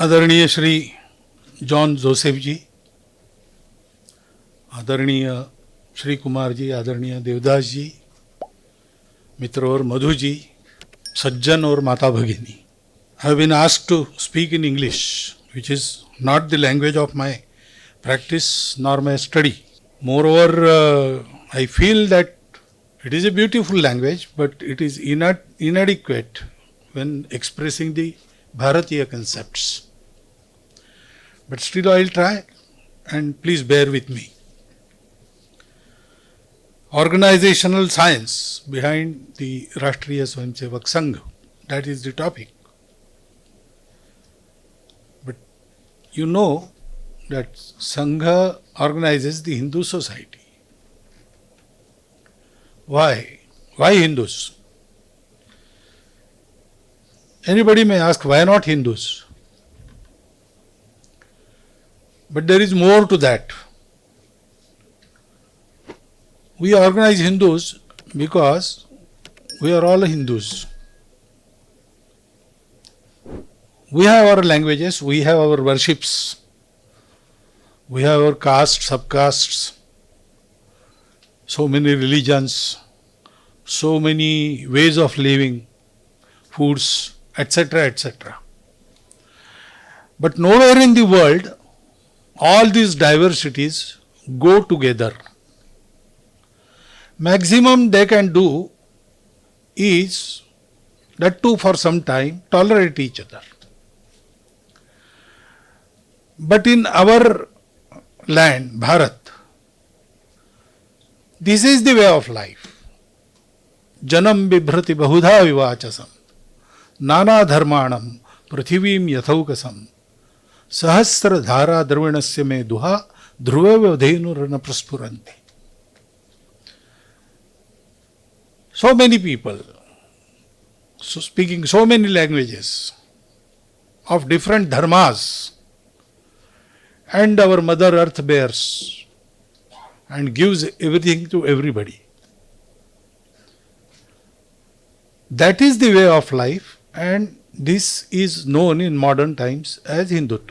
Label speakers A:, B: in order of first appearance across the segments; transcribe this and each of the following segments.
A: आदरणीय Shri John Joseph जी, आदरणीय श्री कुमार जी, आदरणीय देवदास जी, मित्र और मधु जी, सज्जन और माता भगिनी, I have been asked to speak in English, which is not the language of my practice nor my study. Moreover, I feel that it is a beautiful language, but it is inadequate when expressing the Bharatiya concepts. But still I will try, and please bear with me. Organizational science behind the Rashtriya Swayamsevak Sangh, that is the topic. But you know that Sangha organizes the Hindu society. Why? Why Hindus? Anybody may ask, why not Hindus? But there is more to that. We organize Hindus because we are all Hindus. We have our languages, we have our worships, we have our castes, subcastes, so many religions, so many ways of living, foods, etc., etc. But nowhere in the world all these diversities go together. Maximum they can do is, that too for some time, tolerate each other. But in our land, Bharat, this is the way of life. Janam bibhrati bahudha vivachasam nana dharmanam prithivim yathaukasam sahasra dhara drvinasya me duha dhruva vdhenurana praspuranti. So many people, so speaking so many languages of different dharmas, and our Mother Earth bears and gives everything to everybody. That is the way of life, and this is known in modern times as Hindutva.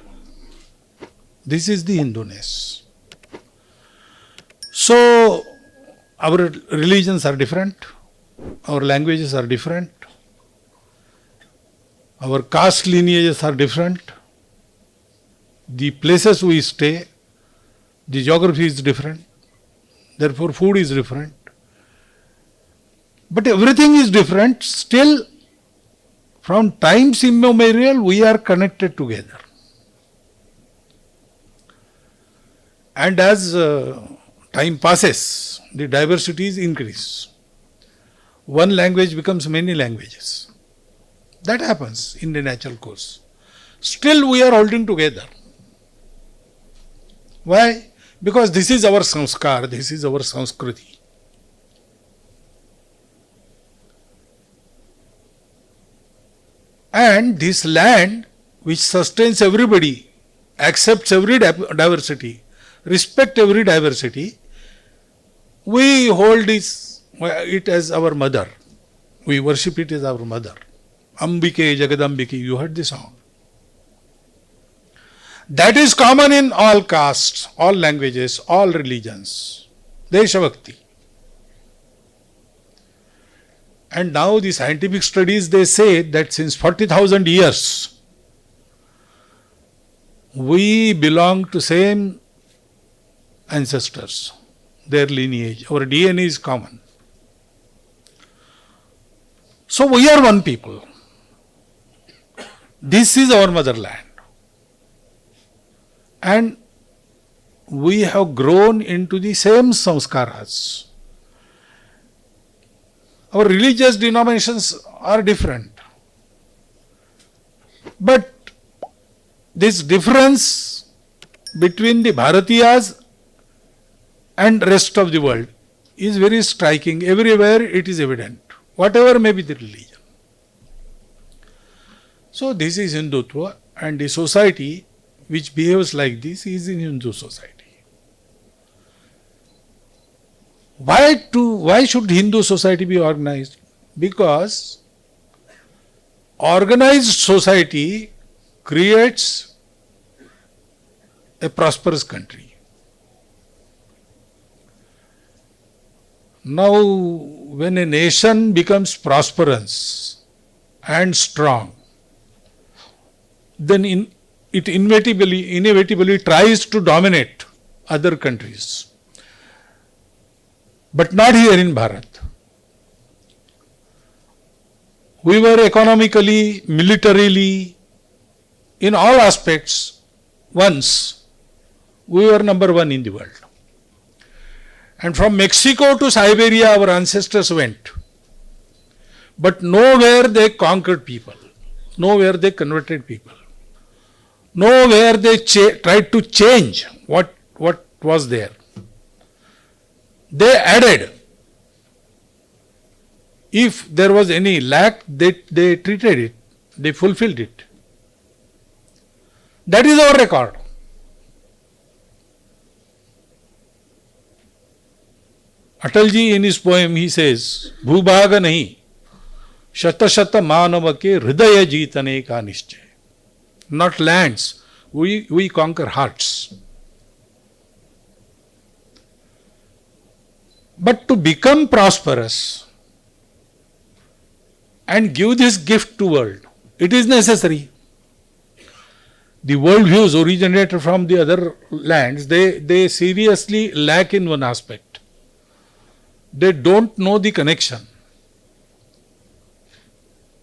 A: This is the Hinduness. So our religions are different, our languages are different, our caste lineages are different, the places we stay, the geography is different, therefore food is different. But everything is different, still from times immemorial we are connected together. And as time passes, the diversities increase. One language becomes many languages. That happens in the natural course. Still we are holding together. Why? Because this is our sanskar, this is our sanskriti. And this land which sustains everybody, accepts every diversity, respect every diversity, we hold it as our mother. We worship it as our mother. Ambike Jagadambike, you heard the song. That is common in all castes, all languages, all religions. Deshabhakti. And now the scientific studies, they say that since 40,000 years, we belong to same ancestors, their lineage. Our DNA is common. So we are one people. This is our motherland. And we have grown into the same samskaras. Our religious denominations are different. But this difference between the Bharatiyas and rest of the world is very striking. Everywhere it is evident, whatever may be the religion. So this is Hindutva, and the society which behaves like this is in Hindu society. Why should Hindu society be organized? Because organized society creates a prosperous country. Now, when a nation becomes prosperous and strong, then it inevitably tries to dominate other countries. But not here in Bharat. We were economically, militarily, in all aspects, once we were number one in the world. And from Mexico to Siberia, our ancestors went. But nowhere they conquered people. Nowhere they converted people. Nowhere they tried to change what was there. They added. If there was any lack, they treated it. They fulfilled it. That is our record. Atalji in his poem, he says, Bhubhaga nahi, shata shata manava ke hridaya jeetane ka nischay. Not lands, we conquer hearts. But to become prosperous and give this gift to world, it is necessary. The world views originated from the other lands, they seriously lack in one aspect. They don't know the connection.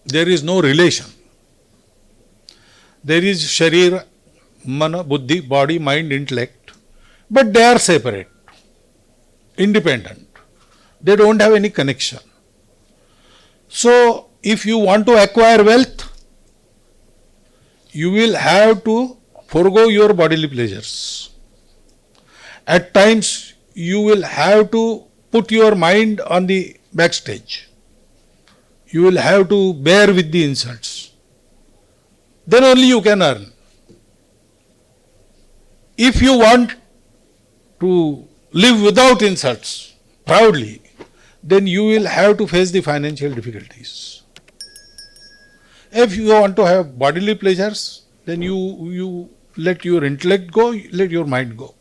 A: There is no relation. There is Sharir, Mana, Buddhi, body, mind, intellect, but they are separate, independent. They don't have any connection. So, if you want to acquire wealth, you will have to forego your bodily pleasures. At times, you will have to put your mind on the backstage. You will have to bear with the insults. Then only you can earn. If you want to live without insults, proudly, then you will have to face the financial difficulties. If you want to have bodily pleasures, then you let your intellect go, let your mind go.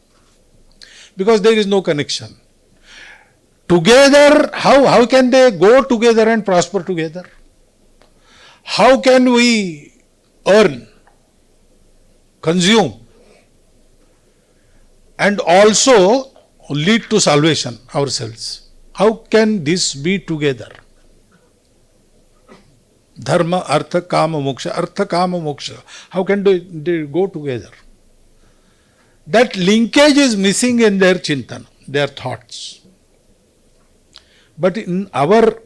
A: Because there is no connection. Together, how can they go together and prosper together? How can we earn, consume, and also lead to salvation ourselves? How can this be together? Dharma, artha, kama, moksha. Artha, kama, moksha. How can they go together? That linkage is missing in their chintan, their thoughts. But in our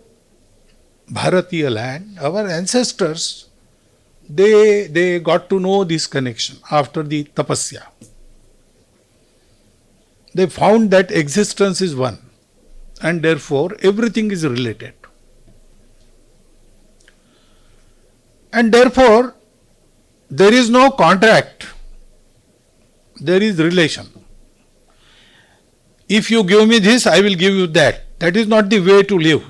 A: Bharatiya land, our ancestors, they got to know this connection after the tapasya. They found that existence is one, and therefore everything is related. And therefore, there is no contract, there is relation. If you give me this, I will give you that. That is not the way to live.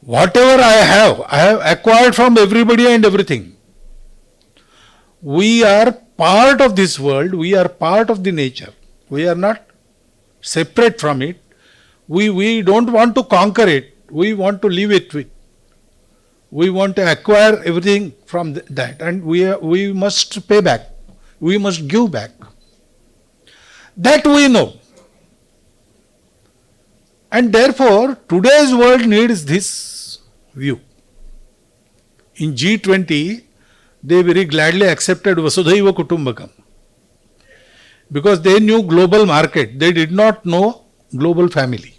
A: Whatever I have acquired from everybody and everything. We are part of this world, we are part of the nature. We are not separate from it. We don't want to conquer it, we want to live it with. We want to acquire everything from that, and we must pay back. We must give back. That we know. And therefore, today's world needs this view. In G20, they very gladly accepted Vasudhaiva Kutumbakam. Because they knew global market. They did not know global family.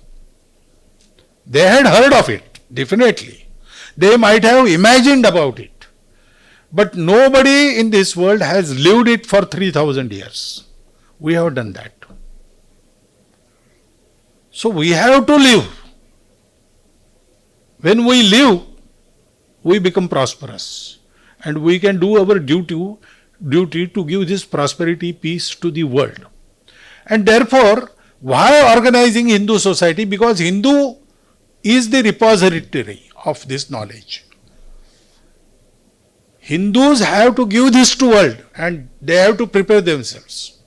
A: They had heard of it, definitely. They might have imagined about it. But nobody in this world has lived it for 3,000 years. We have done that. So we have to live. When we live, we become prosperous. And we can do our duty to give this prosperity, peace to the world. And therefore, why organizing Hindu society? Because Hindu is the repository of this knowledge. Hindus have to give this to world and they have to prepare themselves.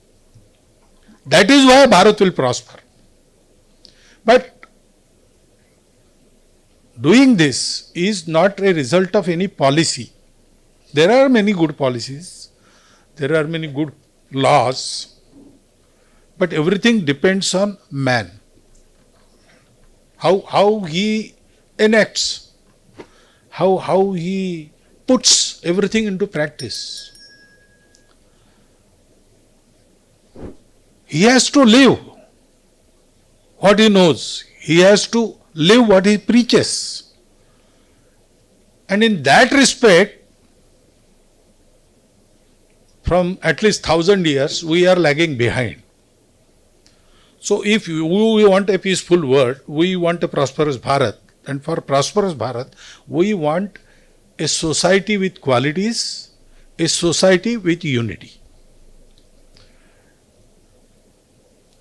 A: That is why Bharat will prosper. But doing this is not a result of any policy. There are many good policies, there are many good laws, but everything depends on man. How he enacts, how he puts everything into practice. He has to live what he knows. He has to live what he preaches. And in that respect, from at least 1,000 years, we are lagging behind. So if we want a peaceful world, we want a prosperous Bharat. And for prosperous Bharat, we want a society with qualities, a society with unity.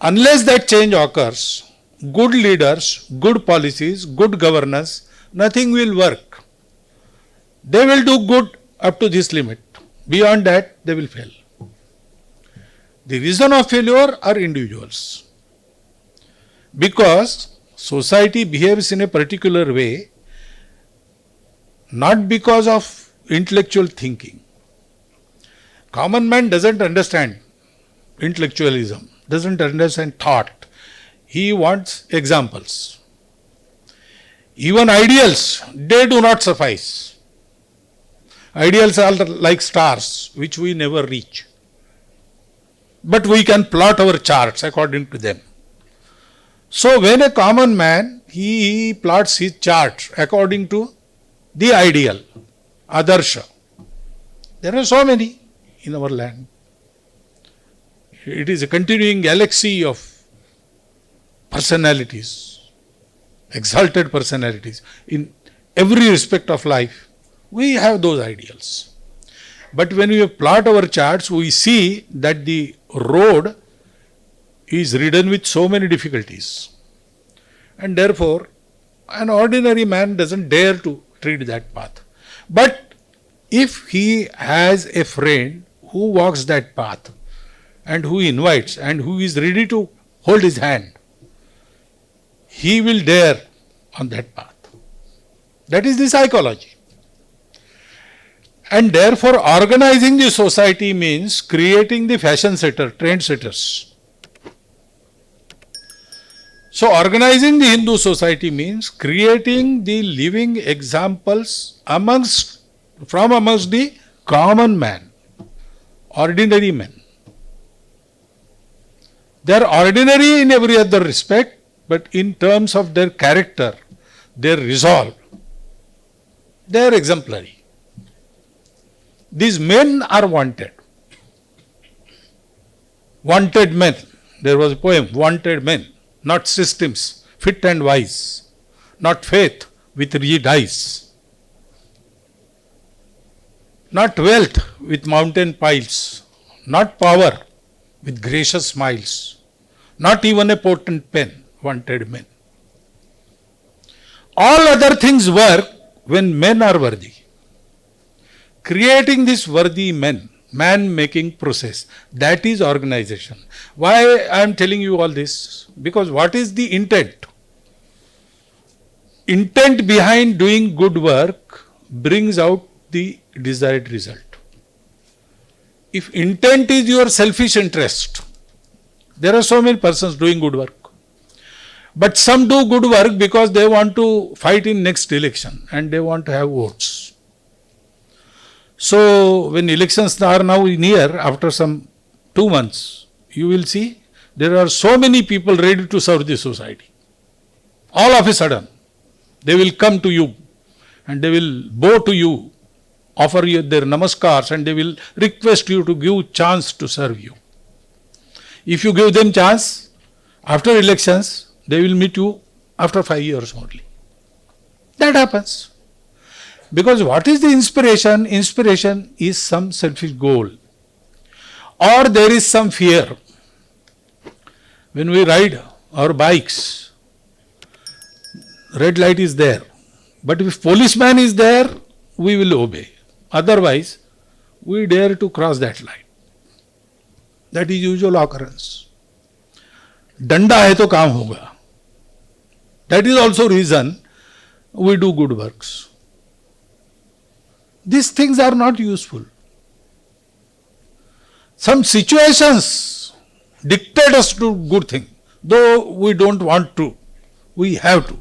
A: Unless that change occurs, good leaders, good policies, good governance, nothing will work. They will do good up to this limit. Beyond that, they will fail. The reason of failure are individuals. Because society behaves in a particular way, not because of intellectual thinking. Common man doesn't understand intellectualism, doesn't understand thought. He wants examples. Even ideals, they do not suffice. Ideals are like stars, which we never reach. But we can plot our charts according to them. So when a common man, he plots his chart according to the ideal, Adarsha. There are so many in our land. It is a continuing galaxy of personalities, exalted personalities. In every respect of life, we have those ideals. But when we plot our charts, we see that the road is ridden with so many difficulties. And therefore, an ordinary man doesn't dare to tread that path. But if he has a friend who walks that path and who invites and who is ready to hold his hand, he will dare on that path. That is the psychology. And therefore, organizing the society means creating the fashion setter, trend setters. So, organizing the Hindu society means creating the living examples from amongst the common man, ordinary men. They are ordinary in every other respect, but in terms of their character, their resolve, they are exemplary. These men are wanted. Wanted men. There was a poem, Wanted Men. Not systems, fit and wise. Not faith with rigid eyes. Not wealth with mountain piles. Not power with gracious smiles. Not even a potent pen. Wanted men. All other things work when men are worthy. Creating this worthy men, man-making process, that is organization. Why I am telling you all this? Because what is the intent? Intent behind doing good work brings out the desired result. If intent is your selfish interest, there are so many persons doing good work. But some do good work because they want to fight in next election and they want to have votes. So when elections are now near, after some 2 months, you will see there are so many people ready to serve the society. All of a sudden, they will come to you and they will bow to you, offer you their namaskars, and they will request you to give chance to serve you. If you give them chance, after elections, they will meet you after 5 years only. That happens. Because what is the inspiration? Inspiration is some selfish goal. Or there is some fear. When we ride our bikes, red light is there. But if policeman is there, we will obey. Otherwise, we dare to cross that line. That is usual occurrence. Danda hai to kaam hoga. That is also reason we do good works. These things are not useful. Some situations dictate us to do good thing. Though we don't want to, we have to.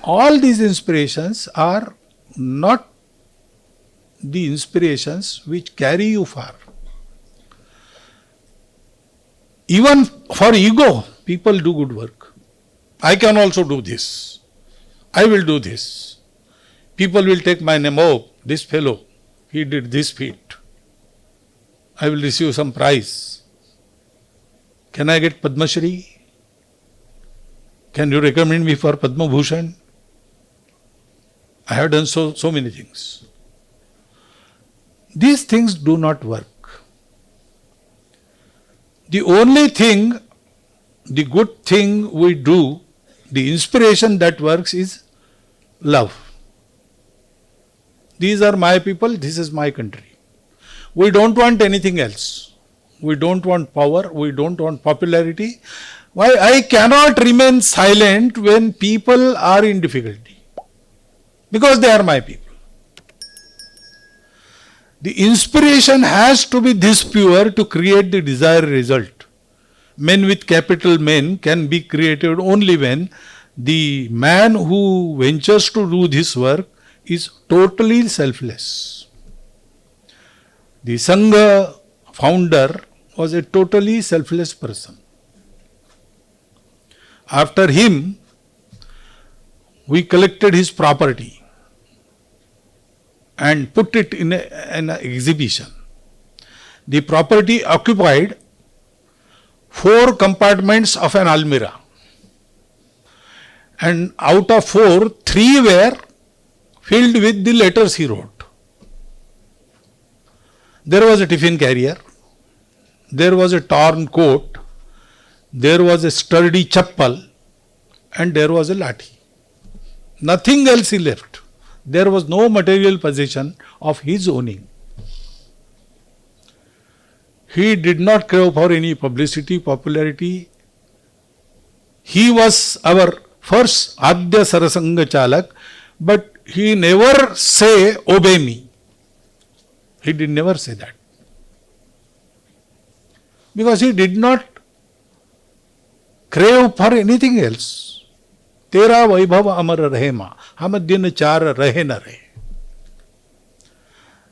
A: All these inspirations are not the inspirations which carry you far. Even for ego, people do good work. I can also do this. I will do this. People will take my name. Oh, this fellow, he did this feat. I will receive some prize. Can I get Padma Shri? Can you recommend me for Padma Bhushan? I have done so many things. These things do not work. The only thing, the good thing we do, the inspiration that works is love. These are my people, this is my country. We don't want anything else. We don't want power, we don't want popularity. Why? I cannot remain silent when people are in difficulty. Because they are my people. The inspiration has to be this pure to create the desired result. Men with capital Men can be created only when the man who ventures to do this work is totally selfless. The Sangha founder was a totally selfless person. After him, we collected his property and put it in an exhibition. The property occupied 4 compartments of an almirah. And out of 4, 3 were filled with the letters he wrote. There was a tiffin carrier, there was a torn coat, there was a sturdy chappal, and there was a lathi. Nothing else he left. There was no material possession of his owning. He did not crave for any publicity, popularity. He was our first Adya Sarasanga Chalak, but he never say, obey me. He did never say that. Because he did not crave for anything else. Tera vaibhav amar rahe ma, hum din char rahe na rahe.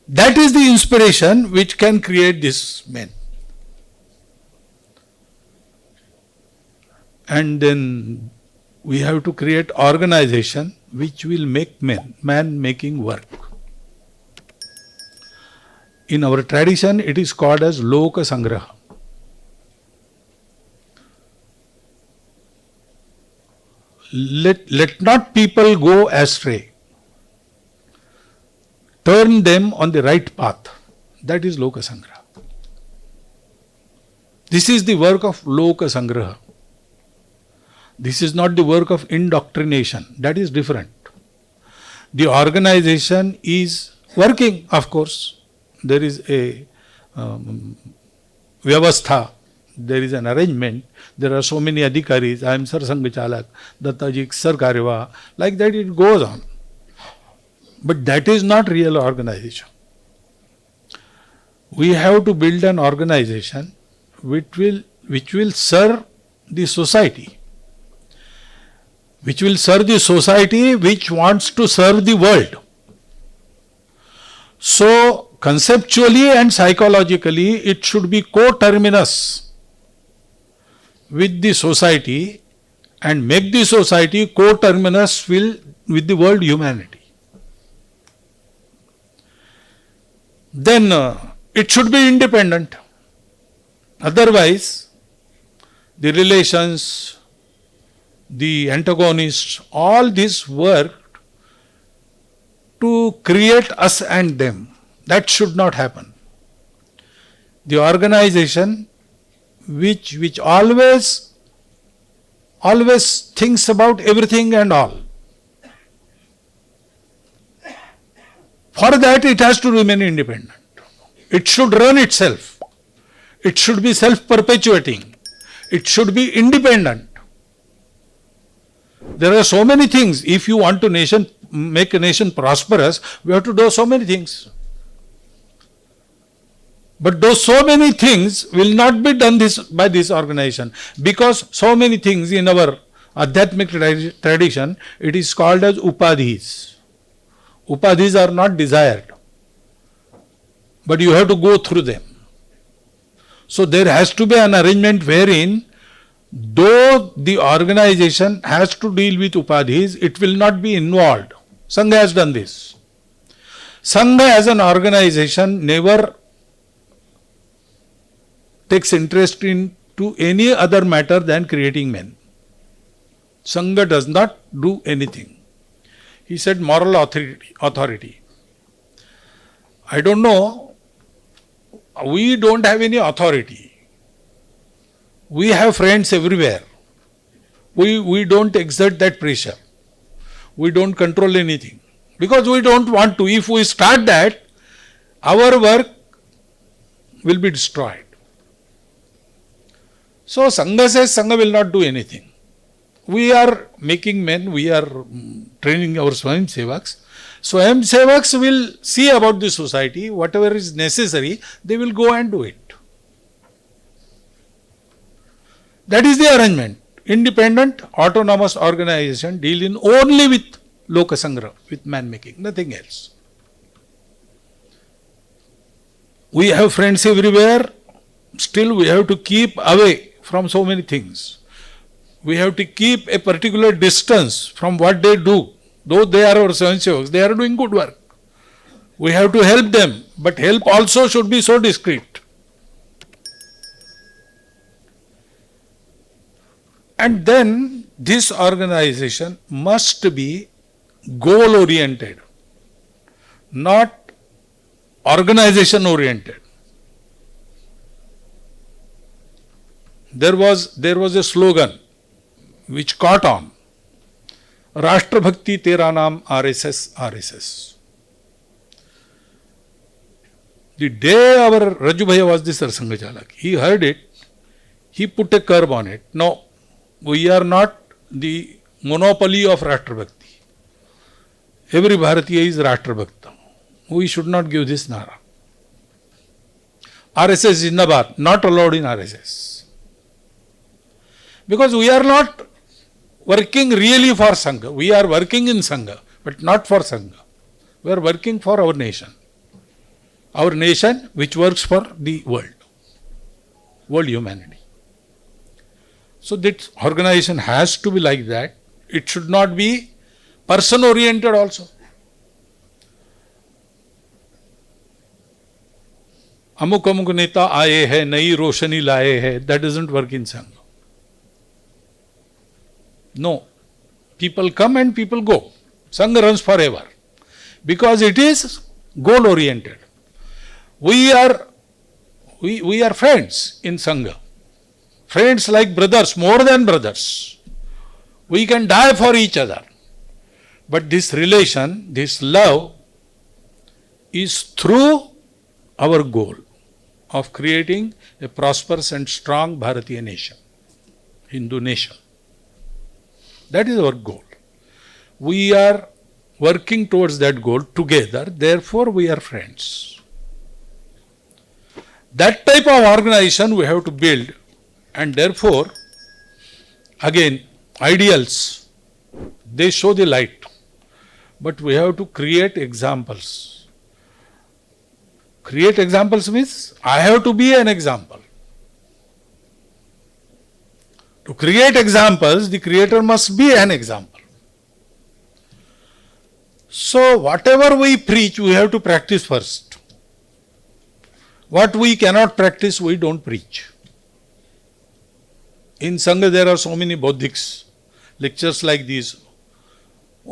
A: That is the inspiration which can create this man. And then we have to create organization which will make man making work. In our tradition, it is called as Loka Sangraha. Let not people go astray. Turn them on the right path. That is Loka Sangraha. This is the work of Loka Sangraha. This is not the work of indoctrination. That is different. The organization is working, of course. There is a vyavastha, there is an arrangement, there are so many adhikaris, I am Sar Sangha Chalak, Dattaji Sar Karyava, like that it goes on. But that is not real organization. We have to build an organization which will serve the society. Which will serve the society which wants to serve the world. So, conceptually and psychologically, it should be coterminous with the society and make the society coterminous with the world humanity. Then it should be independent. Otherwise, the relations, the antagonists, all this work to create us and them. That should not happen. The organization which always thinks about everything and all. For that, it has to remain independent. It should run itself. It should be self-perpetuating. It should be independent. There are so many things. If you want to make a nation prosperous, we have to do so many things. But those so many things will not be done by this organization, because so many things in our Adhyatmic tradition, it is called as upadhis. Upadhis are not desired, but you have to go through them. So there has to be an arrangement wherein, though the organization has to deal with upadhis, it will not be involved. Sangha has done this. Sangha as an organization never takes interest into any other matter than creating men. Sangha does not do anything. He said moral authority. I don't know. We don't have any authority. We have friends everywhere. We don't exert that pressure. We don't control anything. Because we don't want to. If we start that, our work will be destroyed. So Sangha says Sangha will not do anything. We are making men, we are training our Swayam Sevaks. Swayam Sevaks will see about the society, whatever is necessary, they will go and do it. That is the arrangement. Independent, autonomous organization dealing only with Loka Sangra, with man making, nothing else. We have friends everywhere, still we have to keep away from so many things. We have to keep a particular distance from what they do. Though they are our Swayamsevaks, they are doing good work. We have to help them, but help also should be so discreet. And then this organization must be goal oriented, not organization oriented. There was a slogan which caught on. Rashtra Bhakti Tera Naam RSS, RSS. The day our Raju Bhaiya was the Sarsanga Chalak, he heard it, he put a curb on it. No, we are not the monopoly of Rashtra Bhakti. Every Bharatiya is Rashtra Bhakta. We should not give this Nara. RSS Jindabad, not allowed in RSS. Because we are not working really for Sangha. We are working in Sangha, but not for Sangha. We are working for our nation. Our nation which works for the world humanity. So that organization has to be like that. It should not be person oriented also. Amuk amuk neta aaye hai, nayi roshani laaye hai, that doesn't work in Sangha. No. People come and people go. Sangha runs forever. Because it is goal oriented. We are friends in Sangha. Friends like brothers, more than brothers. We can die for each other. But this relation, this love is through our goal of creating a prosperous and strong Bharatiya nation, Hindu nation. That is our goal. We are working towards that goal together, therefore we are friends. That type of organization we have to build, and therefore, again, ideals, they show the light. But we have to create examples. Create examples means I have to be an example. To create examples, the creator must be an example. So whatever we preach, we have to practice first. What we cannot practice, we don't preach. In Sangha, there are so many Bodhiks, lectures like these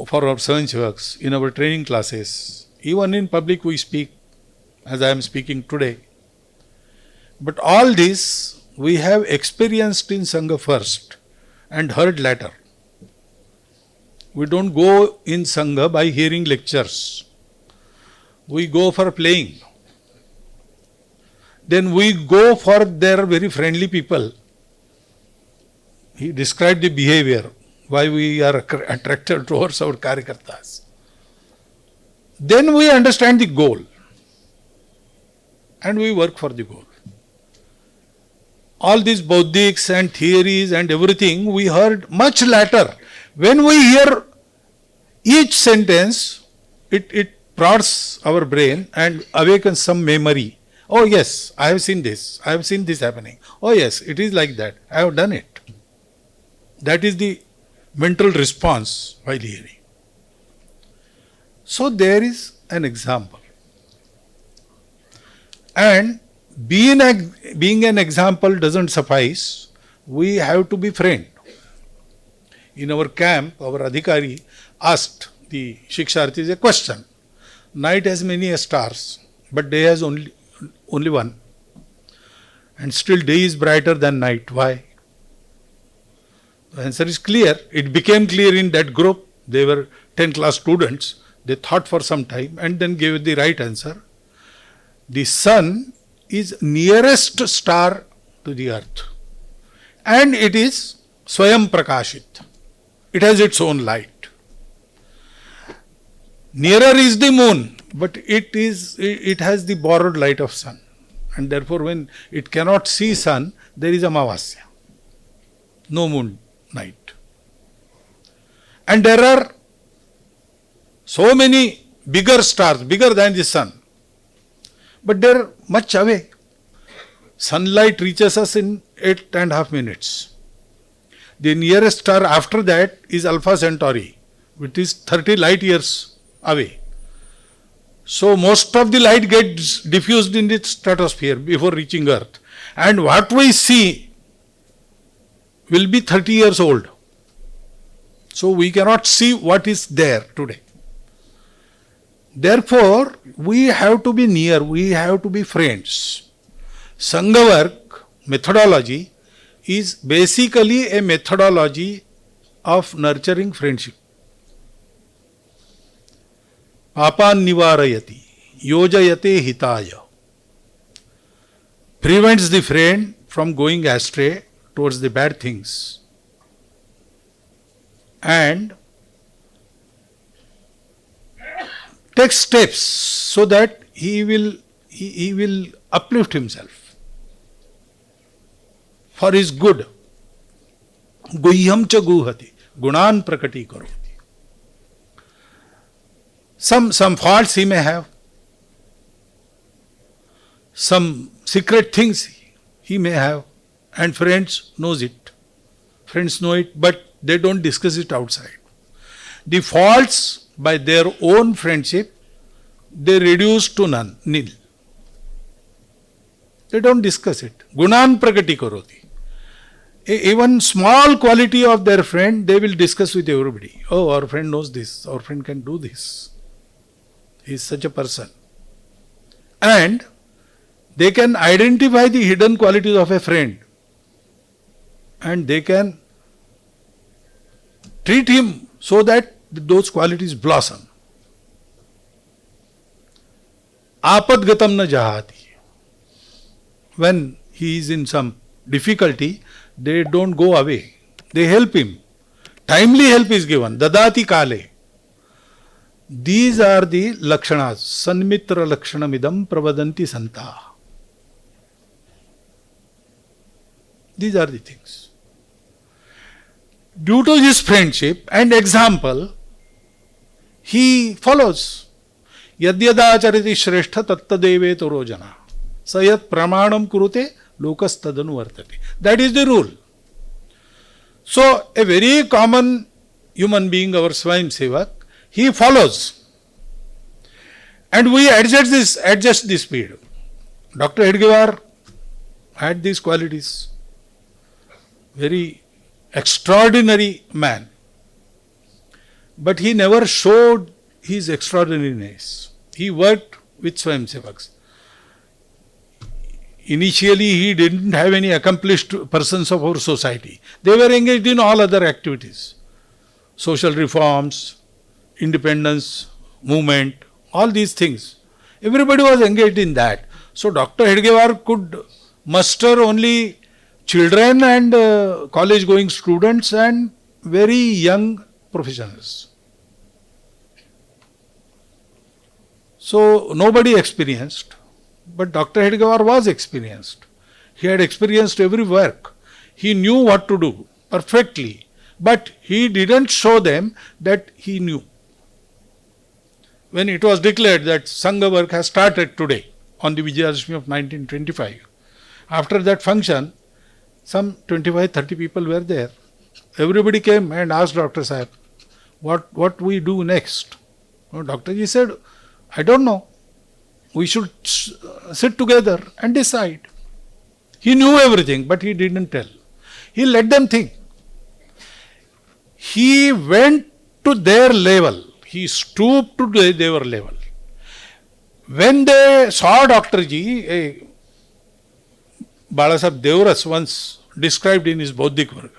A: for our Swayamsevaks, in our training classes. Even in public we speak, as I am speaking today. But all this we have experienced in Sangha first and heard later. We don't go in Sangha by hearing lectures. we go for playing. Then we go for their very friendly people. He described the behavior, why we are attracted towards our karyakartas. Then we understand the goal and we work for the goal. All these bauddhics and theories and everything we heard much later. When we hear each sentence, it prods our brain and awakens some memory. Oh yes, I have seen this. I have seen this happening. Oh yes, it is like that. I have done it. That is the mental response while hearing. So there is an example. And being an example doesn't suffice. We have to be friend. In our camp, our adhikari asked the shiksharthis a question. Night has many stars, but day has only one. And still day is brighter than night. Why? The answer is clear. It became clear in that group. They were 10 class students. They thought for some time and then gave the right answer. The sun is nearest star to the earth. And it is Swayam Prakashit. It has its own light. Nearer is the moon, but it has the borrowed light of sun. And therefore when it cannot see sun, there is Amavasya. No moon night. And there are so many bigger stars, bigger than the sun. But they are much away. Sunlight reaches us in 8.5 minutes. The nearest star after that is Alpha Centauri, which is 30 light years away. So most of the light gets diffused in the stratosphere before reaching Earth. And what we see will be 30 years old. So we cannot see what is there today. Therefore, we have to be near, we have to be friends. Sanghavark methodology is basically a methodology of nurturing friendship. Papan nivarayati, yojayate hitaya. Prevents the friend from going astray towards the bad things. And takes steps so that he will uplift himself for his good. Guhyam cha guhati, gunan prakati karoti. Some faults he may have, some secret things he may have, and friends knows it. Friends know it, but they don't discuss it outside. The faults by their own friendship, they reduce to nil. They don't discuss it. Gunan prakati karoti. Even small quality of their friend, they will discuss with everybody. Oh, our friend knows this. Our friend can do this. He is such a person. And they can identify the hidden qualities of a friend. And they can treat him so that those qualities blossom. Apadgatam na jahati. When he is in some difficulty, they don't go away. They help him. Timely help is given. Dadati kale. These are the lakshanas. Sanmitra lakshanamidam pravadanti santa. These are the things. Due to his friendship and example, he follows. Yadyadachariti shrestha tattadeve torojana. Sayat pramanam kurute lokas tadanu vartate. That is the rule. So, a very common human being, our Swayam Sevak, he follows. And we adjust the speed. Dr. Hedgewar had these qualities. Very extraordinary man. But he never showed his extraordinariness. He worked with Swayam Sevaks. Initially, he didn't have any accomplished persons of our society. They were engaged in all other activities. Social reforms, independence, movement, all these things. Everybody was engaged in that. So Dr. Hedgewar could muster only children and college going students and very young professionals. So nobody experienced, but Dr. Hedgewar was experienced. He had experienced every work. He knew what to do perfectly, but he didn't show them that he knew. When it was declared that Sangha work has started today on the Vijayadashmi of 1925, after that function, some 25-30 people were there. Everybody came and asked Dr. Sahib, what we do next? Dr. Ji said, I don't know. We should sit together and decide. He knew everything, but he didn't tell. He let them think. He went to their level. He stooped to their level. When they saw Dr. Ji, Balasaheb Devras once described in his Bauddhik Varga,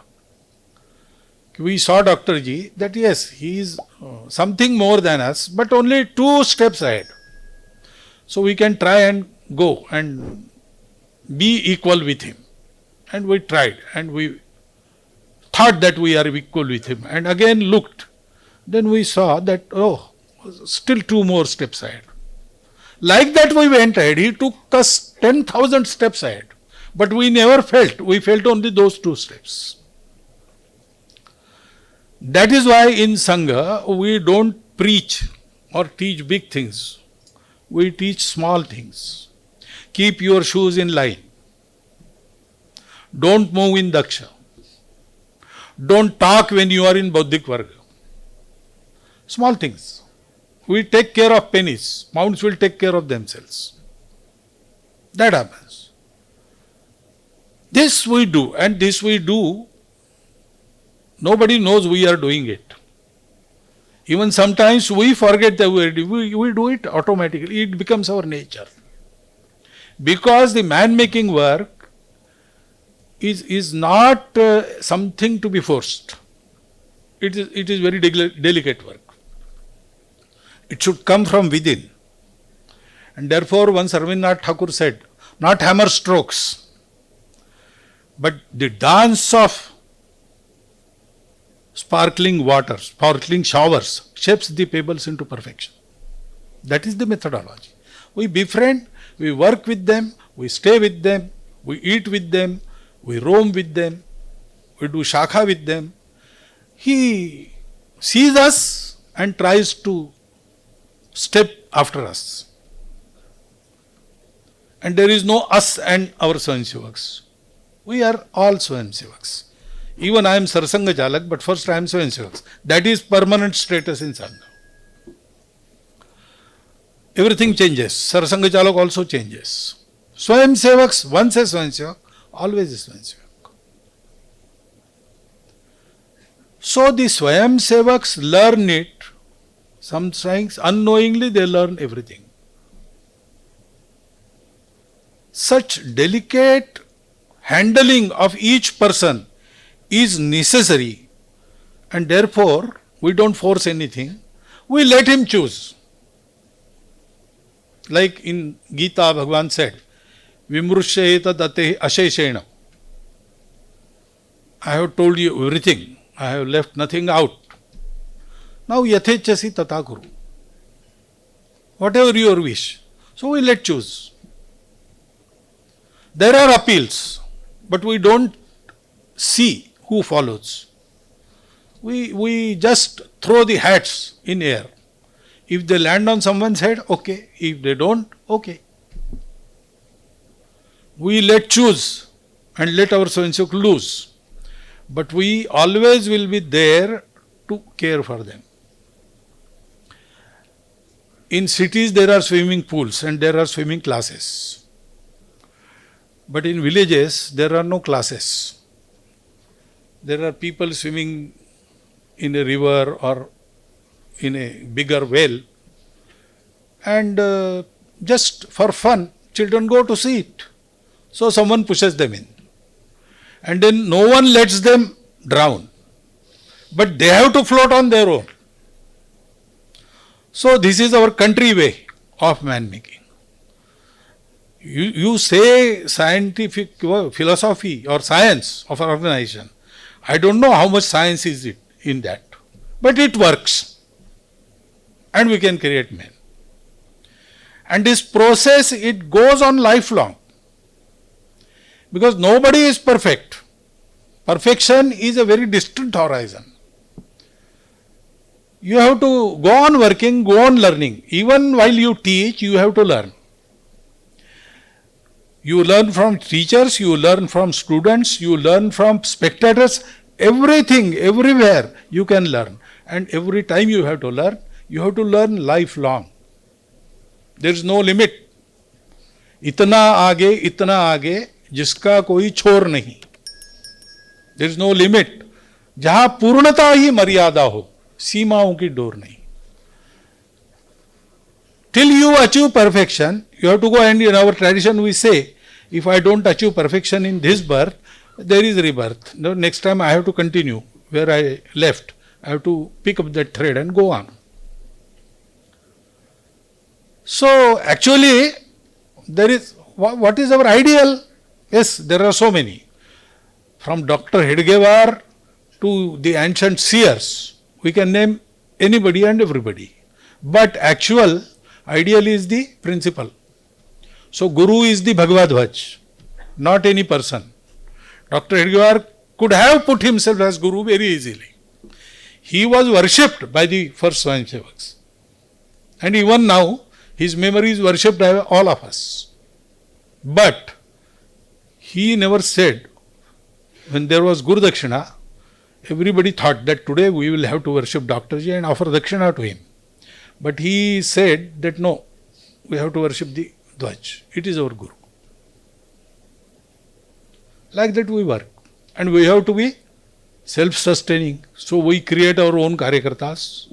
A: we saw Dr. Ji that yes, he is something more than us, but only 2 steps ahead. So we can try and go and be equal with him. And we tried and we thought that we are equal with him and again looked. Then we saw that, oh, still 2 more steps ahead. Like that we went ahead. He took us 10,000 steps ahead. But we never felt. We felt only those 2 steps. That is why in Sangha we don't preach or teach big things. We teach small things. Keep your shoes in line. Don't move in Daksha. Don't talk when you are in Bauddhik Varga. Small things. We take care of pennies. Mounts will take care of themselves. That happens. This we do, and this we do. Nobody knows we are doing it. Even sometimes we forget that we do it automatically. It becomes our nature. Because the man-making work is not something to be forced. It is very delicate work. It should come from within. And therefore, once Rabindranath Thakur said, not hammer strokes, but the dance of sparkling water, sparkling showers shapes the pebbles into perfection. That is the methodology. We befriend, we work with them, we stay with them, we eat with them, we roam with them, we do shakha with them. He sees us and tries to step after us. And there is no us and our Swayamsevaks. We are all Swayamsevaks. Even I am Sarsanga Jalak, but first I am Swayamsevaks. That is permanent status in Sangha. Everything changes. Sarsanga Jalak also changes. Swayamsevaks, once a Swayamsevak, always a Swayamsevak. So the Swayamsevaks learn it. Sometimes unknowingly they learn everything. Such delicate handling of each person is necessary, and therefore we don't force anything. We let him choose. Like in Gita, Bhagavan said, Vimrushayeta date asheshena. I have told you everything. I have left nothing out. Now yathechasi tata kuru. Whatever your wish. So we let choose. There are appeals, but we don't see who follows. We just throw the hats in air. If they land on someone's head, okay. If they don't, okay. We let choose and let our Swayamsevak lose. But we always will be there to care for them. In cities there are swimming pools and there are swimming classes. But in villages there are no classes. There are people swimming in a river or in a bigger well, and just for fun children go to see it. So someone pushes them in, and then no one lets them drown, but they have to float on their own. So this is our country way of man making. You say scientific philosophy or science of an organization. I don't know how much science is it in that, but it works, and we can create men. And this process, it goes on lifelong, because nobody is perfect. Perfection is a very distant horizon. You have to go on working, go on learning. Even while you teach, you have to learn. You learn from teachers, you learn from students, you learn from spectators. Everything, everywhere you can learn. And every time you have to learn lifelong. There is no limit. इतना आगे जिसका कोई छोर नहीं. There is no limit. जहां पूर्णता ही मर्यादा हो, सीमाओं की डोर नहीं. Till you achieve perfection, you have to go, and in our tradition we say, if I don't achieve perfection in this birth, there is rebirth. No, next time I have to continue where I left. I have to pick up that thread and go on. So actually, there is, what is our ideal? Yes, there are so many. From Dr. Heidegger to the ancient seers, we can name anybody and everybody. But actual ideal is the principle. So Guru is the Bhagavad Dhwaj, not any person. Dr. Heidegger could have put himself as Guru very easily. He was worshipped by the first Swayamsevaks. And even now, his memory is worshipped by all of us. But he never said, when there was Guru Dakshina, everybody thought that today we will have to worship Dr. Ji and offer Dakshina to him. But he said that no, we have to worship the Dhwaj. It is our Guru. Like that we work. And we have to be self-sustaining. So we create our own Karyakartas.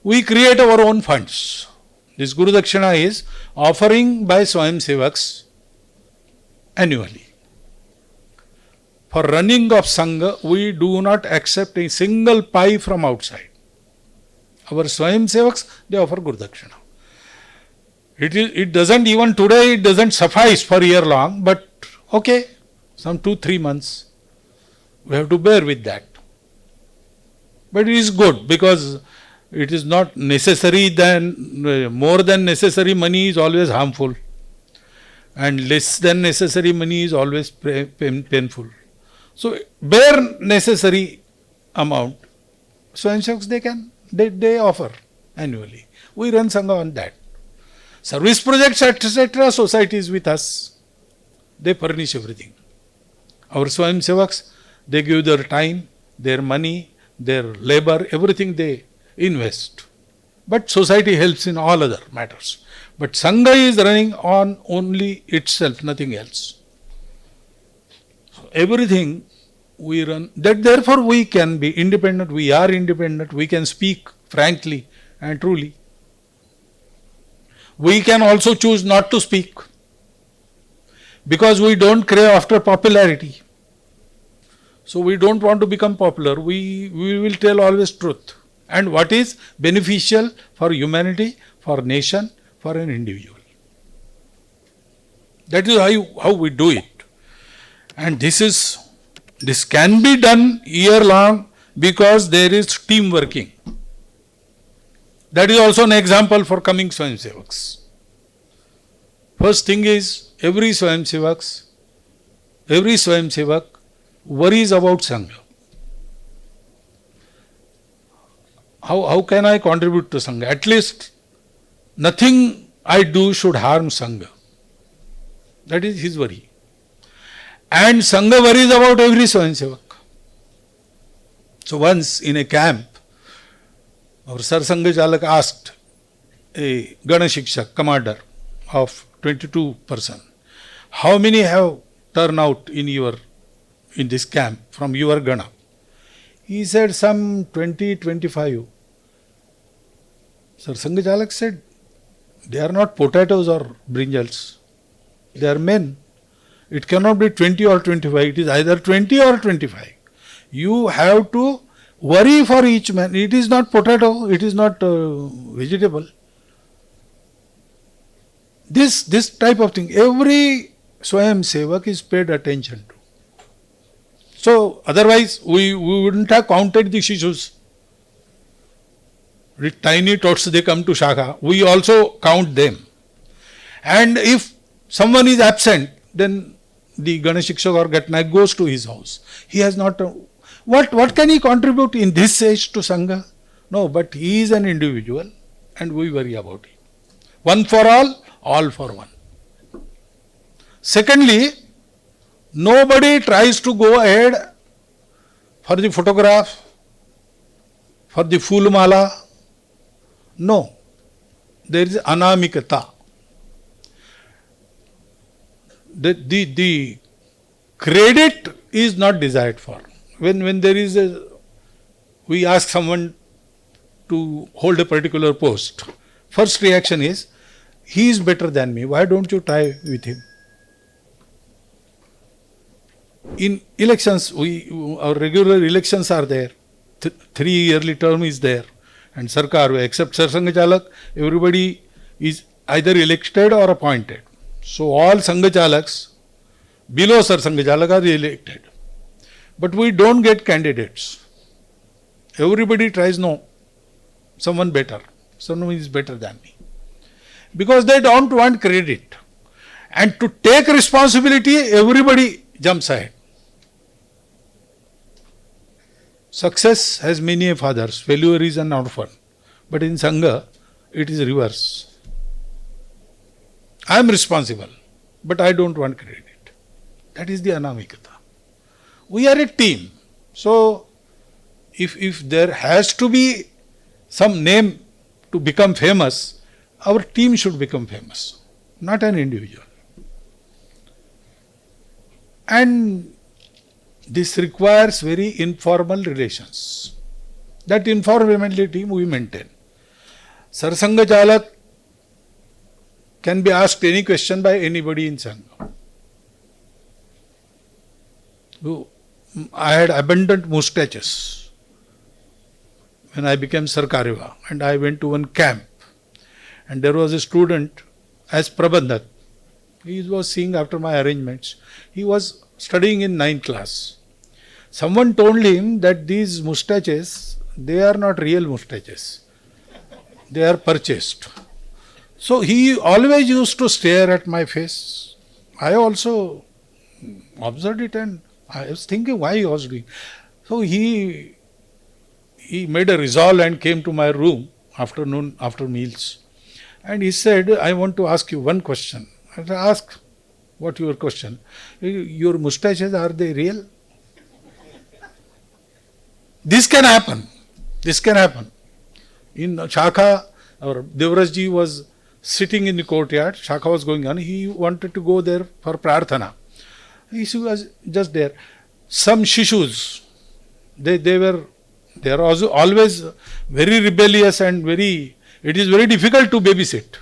A: We create our own funds. This Guru Dakshina is offering by Swayamsevaks annually. For running of Sangha, we do not accept a single pie from outside. Our Swayamsevaks, they offer Guru Dakshina. It doesn't even today, it doesn't suffice for a year long, but okay, some 2-3 months, we have to bear with that. But it is good, because it is not necessary, more than necessary money is always harmful, and less than necessary money is always painful. So bare necessary amount, Swayamsevaks they offer annually. We run Sangha on that. Service projects, etc., society is with us. They furnish everything. Our Swayamsevaks, they give their time, their money, their labor, everything they invest. But society helps in all other matters. But Sangha is running on only itself, nothing else. So everything we run, that therefore we can be independent, we are independent, we can speak frankly and truly. We can also choose not to speak, because we don't crave after popularity. So we don't want to become popular. We will tell always truth. And what is beneficial for humanity, for nation, for an individual. That is how we do it. And this can be done year long, because there is team working. That is also an example for coming Swayamsevaks. First thing is, every Swayamsevak worries about Sangha. How can I contribute to Sangha? At least nothing I do should harm Sangha. That is his worry. And Sangha worries about every Swayamsevak. So once in a camp, our Sarsanga Jalak asked a Gana Shikshak, commander of 22 person, how many have turned out in this camp from your Gana? He said some 20-25. Sarsanga Jalak said, they are not potatoes or brinjals. They are men. It cannot be 20 or 25. It is either 20 or 25. You have to worry for each man. It is not potato. It is not vegetable. This type of thing, every Swayam Sevak is paid attention to. So otherwise we wouldn't have counted the shishus. The tiny tots, they come to Shakha, we also count them. And if someone is absent, then the Ganashikshak or Gatnaik goes to his house. He has not, what can he contribute in this age to Sangha? No, but he is an individual and we worry about it. One for all for one. Secondly, nobody tries to go ahead for the photograph, for the fool mala. No, there is anamikata. The credit is not desired for. When there is we ask someone to hold a particular post, first reaction is, he is better than me, why don't you try with him? In elections, our regular elections are there, 3 yearly term is there, and Sarkar, except Sar Sangha Chalak, everybody is either elected or appointed. So all Sangha Chalaks below Sar Sangha Chalak are elected. But we don't get candidates. Everybody tries, no, someone better, someone is better than me. Because they don't want credit. And to take responsibility, everybody jumps ahead. Success has many fathers, failure is an orphan. But in Sangha, it is reverse. I am responsible, but I don't want credit. That is the anamikata. We are a team. So, if there has to be some name to become famous, our team should become famous, not an individual. And this requires very informal relations. That informality we maintain. Sarsanga Chalak can be asked any question by anybody in Sangha. I had abundant mustaches when I became Sarkariva, and I went to one camp, and there was a student as Prabandhak. He was seeing after my arrangements. He was studying in 9th class. Someone told him that these mustaches, they are not real mustaches. They are purchased. So he always used to stare at my face. I also observed it and I was thinking why he was doing. So he made a resolve and came to my room afternoon after meals. And he said, I want to ask you one question. I said, ask, what your question? Your mustaches, are they real? This can happen. This can happen. In Shakha, our Devrajji was sitting in the courtyard. Shakha was going on. He wanted to go there for prarthana. He was just there. Some shishus, they are also always very rebellious and it is very difficult to babysit.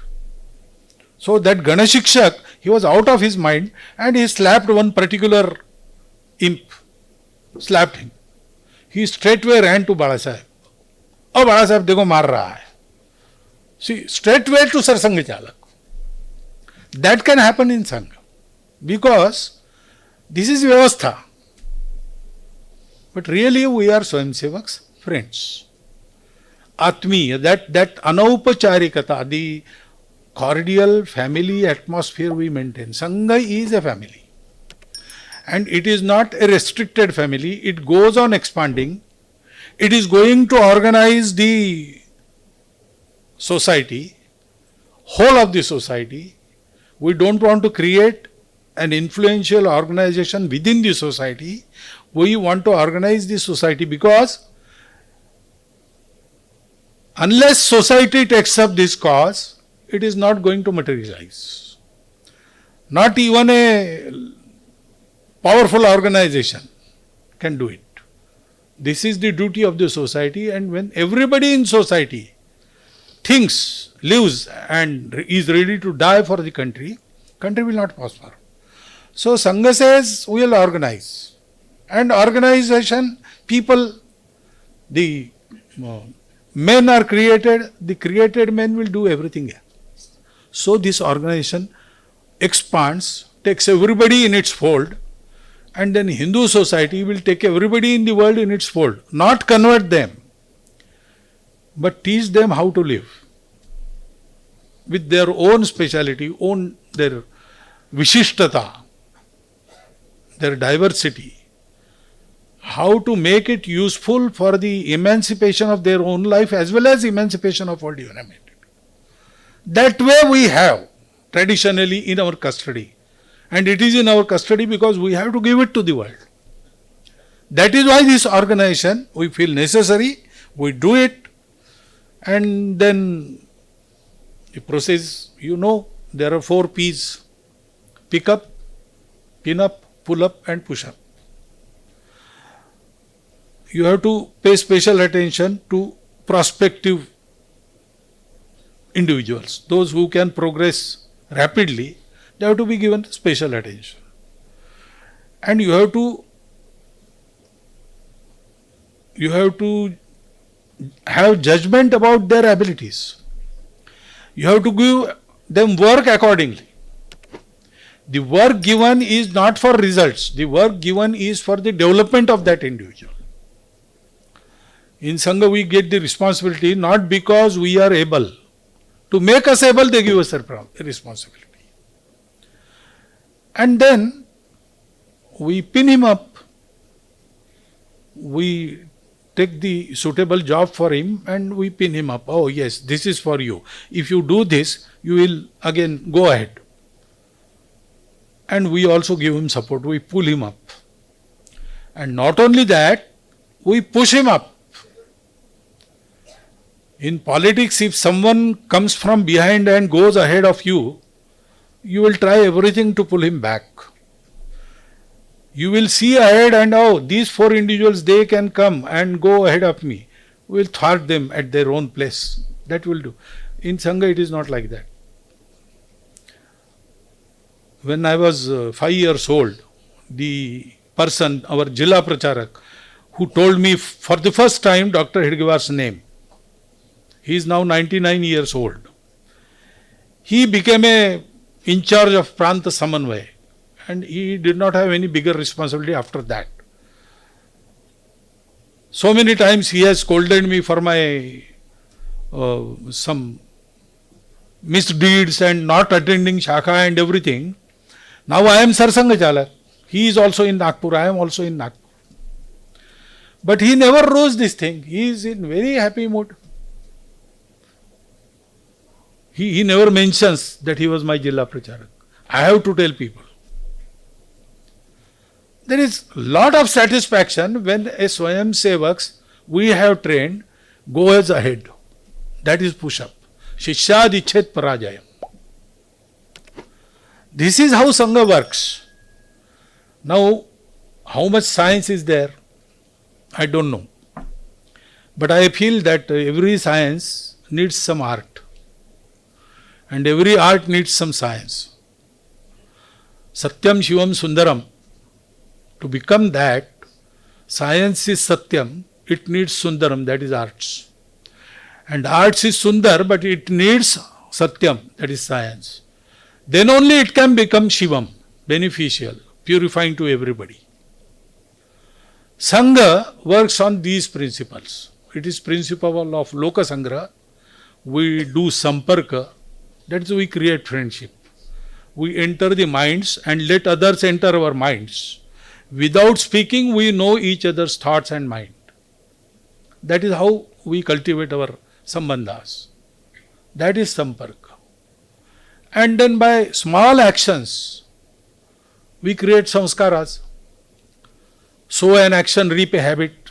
A: So that Ganashikshak, he was out of his mind and he slapped one particular imp, slapped him. He straightway ran to Bala Sahib. Oh, Bala Sahib, dekho maar raha hai. See, straightway to Sarsanga Chalak. That can happen in Sangha because this is Vyavastha. But really we are Swayamsevaks, friends. Atmiya, that anaupacharikata, the cordial family atmosphere we maintain. Sangha is a family. And it is not a restricted family. It goes on expanding. It is going to organize the society, whole of the society. We don't want to create an influential organization within the society. We want to organize the society because unless society takes up this cause, it is not going to materialize. Not even a powerful organization can do it. This is the duty of the society, and when everybody in society thinks, lives and is ready to die for the country will not prosper. So Sangha says we will organize. And organization, people, the men are created, the created men will do everything else. So this organization expands, takes everybody in its fold, and then Hindu society will take everybody in the world in its fold, not convert them, but teach them how to live with their own speciality, own their vishishtata, their diversity, how to make it useful for the emancipation of their own life as well as emancipation of world humanity. That way we have traditionally in our custody, and it is in our custody because we have to give it to the world. That is why this organization, we feel necessary, we do it, and then the process, there are 4 P's: pick up, pin up, pull up and push up. You have to pay special attention to prospective individuals. Those who can progress rapidly, they have to be given special attention. And you have to have judgment about their abilities. You have to give them work accordingly. The work given is not for results. The work given is for the development of that individual. In Sangha, we get the responsibility not because we are able. To make us able, they give us a responsibility. And then we pin him up. We take the suitable job for him and we pin him up. Oh yes, this is for you. If you do this, you will again go ahead. And we also give him support. We pull him up. And not only that, we push him up. In politics, if someone comes from behind and goes ahead of you, you will try everything to pull him back. You will see ahead and, oh, these 4 individuals, they can come and go ahead of me. We will thwart them at their own place. That will do. In Sangha, it is not like that. When I was 5 years old, the person, our Jilla Pracharak, who told me for the first time Dr. Hedgewar's name, he is now 99 years old. He became in charge of Pranta Samanvay, and he did not have any bigger responsibility after that. So many times he has scolded me for my some misdeeds and not attending Shakha and everything. Now I am Sarsanga Chalak. He is also in Nagpur, I am also in Nagpur. But he never rose this thing. He is in very happy mood. He never mentions that he was my Jilla Pracharak. I have to tell people. There is lot of satisfaction when a Swayam Sevaks we have trained goes ahead. That is push-up. Shishad Ichet Parajayam. This is how Sangha works. Now, how much science is there? I don't know. But I feel that every science needs some art. And every art needs some science. Satyam Shivam Sundaram. To become that, science is Satyam, it needs Sundaram, that is arts. And arts is Sundar, but it needs Satyam, that is science. Then only it can become Shivam, beneficial, purifying to everybody. Sangha works on these principles. It is principle of Loka Sangra. We do Samparka. That is, we create friendship. We enter the minds and let others enter our minds. Without speaking, we know each other's thoughts and mind. That is how we cultivate our sambandhas. That is samparka. And then by small actions, we create samskaras. Sow an action, reap a habit.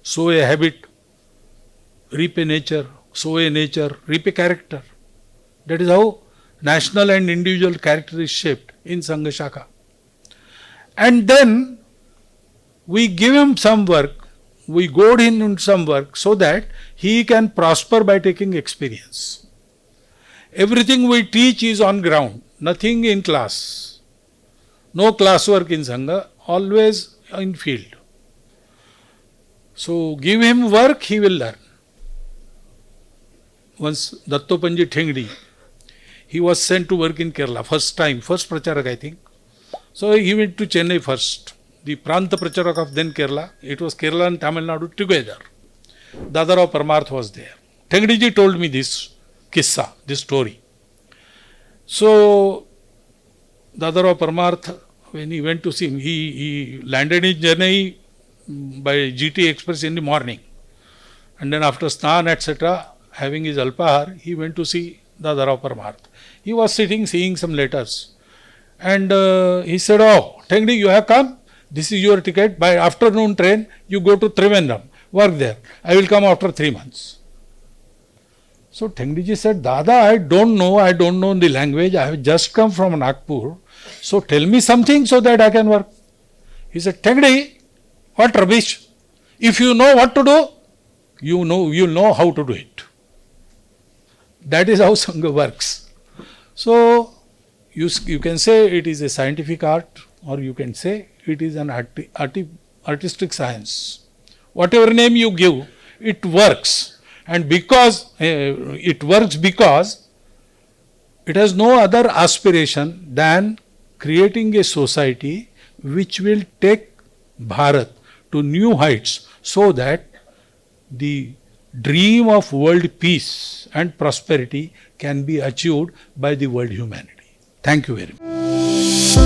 A: Sow a habit, reap a nature. Sow a nature, reap a character. That is how national and individual character is shaped in Sangha Shakha. And then we give him some work, we goad him in some work so that he can prosper by taking experience. Everything we teach is on ground, nothing in class. No classwork in Sangha, always in field. So give him work, he will learn. Once Dattopanji Thengdi, he was sent to work in Kerala, first Pracharak, I think. So he went to Chennai first. The Pranta Pracharak of then Kerala, it was Kerala and Tamil Nadu together. Dadarao Parmarth was there. Tengdiji told me this kissa, this story. So Dadarao Parmarth, when he went to see him, he landed in Chennai by GT Express in the morning. And then after Snan, etc., having his Alpahar, he went to see Dadarao Parmarth. He was sitting, seeing some letters. And he said, "Oh, Tengdi, you have come? This is your ticket. By afternoon train, you go to Trivandrum. Work there. I will come after 3 months." So Tengdiji said, "Dada, I don't know the language. I have just come from Nagpur. So tell me something so that I can work." He said, "Tengdi, what rubbish. If you know what to do, you'll know how to do it." That is how Sangha works. So you can say it is a scientific art, or you can say it is an artistic science. Whatever name you give, it works. And because it works because it has no other aspiration than creating a society which will take Bharat to new heights, so that the dream of world peace and prosperity can be achieved by the world humanity. Thank you very much.